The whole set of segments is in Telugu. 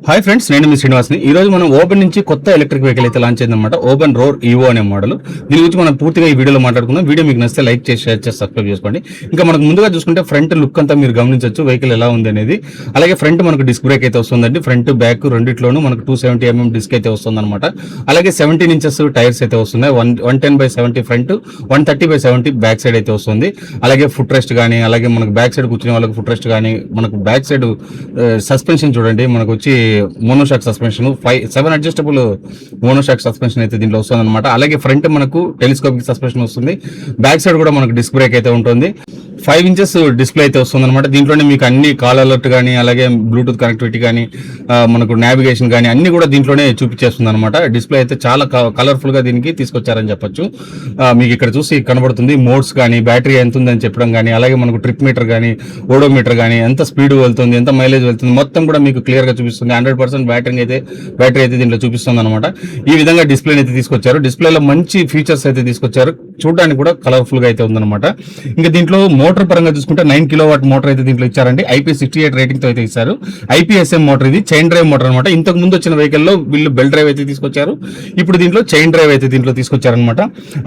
హాయ్ ఫ్రెండ్స్, నేను మీ శ్రీనివాస్ని. ఈ రోజు మనం ఓపెన్ నుంచి కొత్త ఎలక్ట్రిక్ వెహికల్ అయితే లాంచ్ అయిందన్నమాట. ఓపెన్ రోర్ ఈవో అనే మోడల్. దీని గురించి మనం పూర్తిగా ఈ వీడియోలో మాట్లాడుకుందాం. వీడియో మీకు నచ్చితే లైక్ చేసి షేర్ చేసి సబ్స్క్రైబ్ చేసుకోండి. ఇంకా మనకు ముందుగా చూసుకుంటే ఫ్రంట్ లుక్ అంతా మీరు గమనించవచ్చు, వెహికల్ ఎలా ఉంది అనేది. అలాగే ఫ్రంట్ మనకు డిస్క్ బ్రేక్ అయితే వస్తుందండి. ఫ్రంట్ బ్యాక్ రెండిట్లోనూ మనకు 270mm డిస్క్ అయితే వస్తుందన్నమాట. అలాగే 17 ఇంచెస్ టైర్స్ అయితే వస్తున్నాయి. 110/70 ఫ్రంట్, 130/70 బ్యాక్ సైడ్ అయితే వస్తుంది. అలాగే ఫుట్ రెస్ట్ కానీ, అలాగే మనకు బ్యాక్ సైడ్ కూర్చునే వాళ్ళకి ఫుట్ రెస్ట్ కానీ, మనకు బ్యాక్ సైడ్ సస్పెన్షన్ చూడండి, మనకు వచ్చి monoshock suspension 7 adjustable monoshock suspension అయితే దీంట్లో వస్తుంది అనమాట. అలాగే ఫ్రంట్ మనకు టెలిస్కోపిక్ సస్పెన్షన్ వస్తుంది. బ్యాక్ సైడ్ కూడా మనకు డిస్క్ బ్రేక్ అయితే ఉంటుంది. 5 ఇంచెస్ డిస్ప్లే అయితే వస్తుంది అనమాట. దీంట్లోనే మీకు అన్ని కాల్ అలర్ట్ కానీ, అలాగే బ్లూటూత్ కనెక్టివిటీ కానీ, మనకు నావిగేషన్ కానీ అన్ని కూడా దీంట్లోనే చూపించేస్తుంది అనమాట. డిస్ప్లే అయితే చాలా కలర్ఫుల్ గా దీనికి తీసుకొచ్చారని చెప్పొచ్చు. మీకు ఇక్కడ చూసి కనబడుతుంది మోడ్స్ కానీ, బ్యాటరీ ఎంత ఉందని చెప్పడం కానీ, అలాగే మనకు ట్రిప్ మీటర్ కానీ, ఓడోమీటర్ కానీ, ఎంత స్పీడ్ వెళ్తుంది, ఎంత మైలేజ్ వెళ్తుంది, మొత్తం కూడా మీకు క్లియర్ గా చూపిస్తుంది. 100% బ్యాటరీ అయితే దీంట్లో చూపిస్తుంది అనమాట. ఈ విధంగా డిస్ప్లే అయితే తీసుకొచ్చారు. డిస్ప్లేలో మంచి ఫీచర్స్ అయితే తీసుకొచ్చారు. చూడడానికి కూడా కలర్ఫుల్ గా అయితే ఉందన్నమాట. ఇంకా దీంట్లో మోటార్ పరంగా చూసుకుంటే 9 kW మోటార్ అయితే దీంట్లో ఇచ్చారండి. IP68 రేటింగ్ తో అయితే ఇచ్చారు. IPSM మోటార్, ఇది చైన్ డ్రైవ్ మోటార్ అనమాట. ఇంతకు ముందు వచ్చిన వెహికల్ లో వీళ్ళు బెల్ట్ డ్రైవ్ అయితే తీసుకొచ్చారు. ఇప్పుడు దీంట్లో చైన్ డ్రైవ్ అయితే దీంట్లో తీసుకొచ్చారనమాట.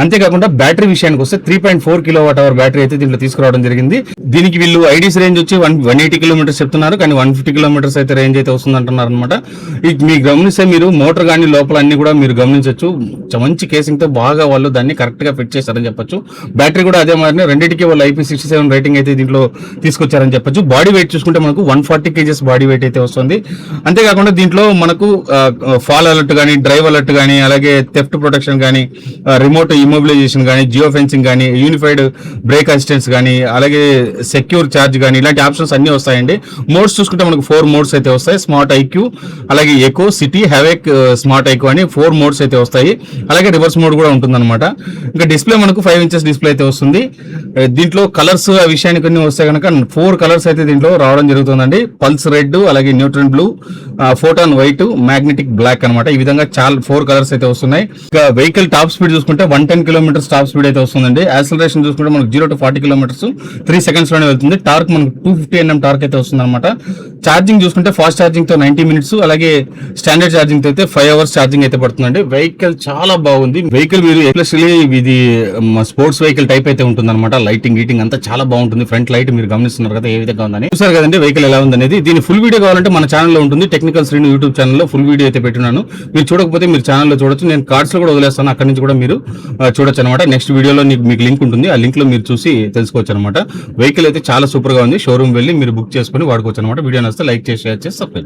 అంతేకాకుండా బ్యాటరీ విషయానికి వస్తే 3.4 kWh బ్యాటరీ అయితే దీంట్లో తీసుకురావడం జరిగింది. దీనికి వీళ్ళు ఐడీస్ రేంజ్ వచ్చి 180 కిలోమీటర్స్ చెప్తున్నారు, కానీ 150 కిలోమీటర్స్ అయితే రేంజ్ అయితే వస్తుంది అంటున్నారు అనమాట. మీకు గమనిస్తే మీరు మోటార్ కానీ లోపల అన్ని కూడా మీరు గమనించవచ్చు. మంచి కేసింగ్ తో బాగా వాళ్ళు దాన్ని కరెక్ట్ గా ఫిట్ చేశారని చెప్పొచ్చు. బ్యాటరీ కూడా అదే మాదిరి రెండింటికి వాళ్ళు IP67 రేటింగ్ అయితే దీంట్లో తీసుకొచ్చారని చెప్పొచ్చు. బాడీ వెయిట్ చూసుకుంటే మనకు 140 kgs బాడీ వెయిట్ అయితే వస్తుంది. అంతేకాకుండా దీంట్లో మనకు ఫాల్ అలర్ట్ కానీ, డ్రైవ్ అలర్ట్ కానీ, అలాగే థెఫ్ట్ ప్రొటెక్షన్ కానీ, రిమోట్ ఇమోబిలైజేషన్ కానీ, జియో ఫెన్సింగ్ కానీ, యూనిఫైడ్ బ్రేక్ అసిస్టెన్స్ కానీ, అలాగే సెక్యూర్ ఛార్జ్ కానీ, ఇలాంటి ఆప్షన్స్ అన్ని వస్తాయండి. మోడ్స్ చూసుకుంటే మనకు 4 మోడ్స్ అయితే వస్తాయి. స్మార్ట్ IQ, అలాగే ఎకో, సిటీ, హ్యావెక్, స్మార్ట్ ఐకో అని 4 మోడ్స్ అయితే వస్తాయి. అలాగే రివర్స్ మోడ్ కూడా ఉంటుందన్నమాట. ఇంకా డిస్ప్లే మనకు 5 ఇంచెస్ డిస్ప్లే అయితే వస్తుంది. దీంట్లో కలర్స్ ఆ విషయానికి కొన్ని వస్తే కనుక 4 కలర్స్ అయితే దీంట్లో రావడం జరుగుతుందండి. పల్స్ రెడ్, అలాగే neutron blue, photon white, magnetic black అనమాట. ఈ విధంగా చాలా 4 కలర్స్ అయితే వస్తున్నాయి. ఇంకా వెహికల్ టాప్ స్పీడ్ చూసుకుంటే 110 కిలోమీటర్స్ టాప్ స్పీడ్ అయితే వస్తుందండి. యాక్సలరేషన్ చూసుకుంటే మనకు 0 to 40 కిలోమీటర్స్ 3 seconds లోనే వెళ్తుంది. టార్క్ మనకు 250 Nm టార్క్ అయితే వస్తుంది అనమాట. ఛార్జింగ్ చూసుకుంటే ఫాస్ట్ ఛార్జింగ్ తో 90 minutes, అలాగే స్టాండర్డ్ ఛార్జింగ్ తో అయితే 5 hours ఛార్జింగ్ అయితే పడుతుందండి. వెహికల్ చాలా బాగుంది. వెహికల్ మీరు ఎస్పెషల్లీ ఇది స్పోర్ట్స్ వెహికల్ టైప్ అయితే ఉంటుంది అనమాట. లైటింగ్ గీటింగ్ అంతా చాలా బాగుంటుంది. ఫ్రంట్ లైట్ మీరు గమనిస్తున్నారు కదా ఏ విధంగా ఉందని. చూసారు కదండి వెహికల్ ఎలా ఉందనేది. దీని ఫుల్ వీడియో కావాలంటే మన ఛానల్లో ఉంటుంది. టెక్నికల్ శ్రీను యూట్యూబ్ ఛానల్లో ఫుల్ వీడియో అయితే పెట్టినాను. మీరు చూడకపోతే మీరు ఛానల్లో చూడొచ్చు. నేను కార్డ్స్ లో కూడా వదిలేస్తాను, అక్కడి నుంచి కూడా మీరు చూడొచ్చు అనమాట. నెక్స్ట్ వీడియోలో మీకు లింక్ ఉంటుంది. ఆ లింక్ లో మీరు చూసి తెలుసుకోవచ్చు అనమాట. వెహికల్ అయితే చాలా సూపర్ గా ఉంది. షోరూమ్ వెళ్ళి మీరు బుక్ చేసుకుని వాడుకోవచ్చు అనమాట. వీడియో నచ్చితే లైక్ చేసి షేర్ చేసి సబ్స్క్రైబ్.